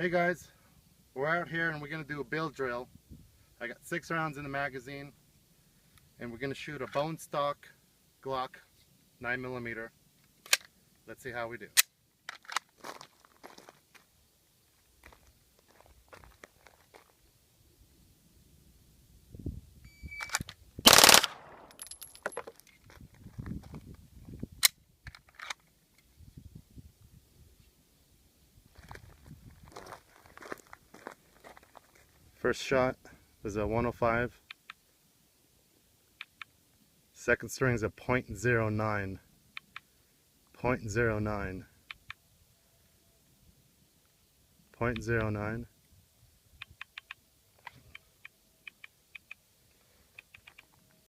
Hey guys, we're out here and we're going to do a build drill. I got 6 rounds in the magazine and we're going to shoot a bone stock Glock 9mm. Let's see how we do. First shot is a 105. Second string is a .09. 0.09. 0.09.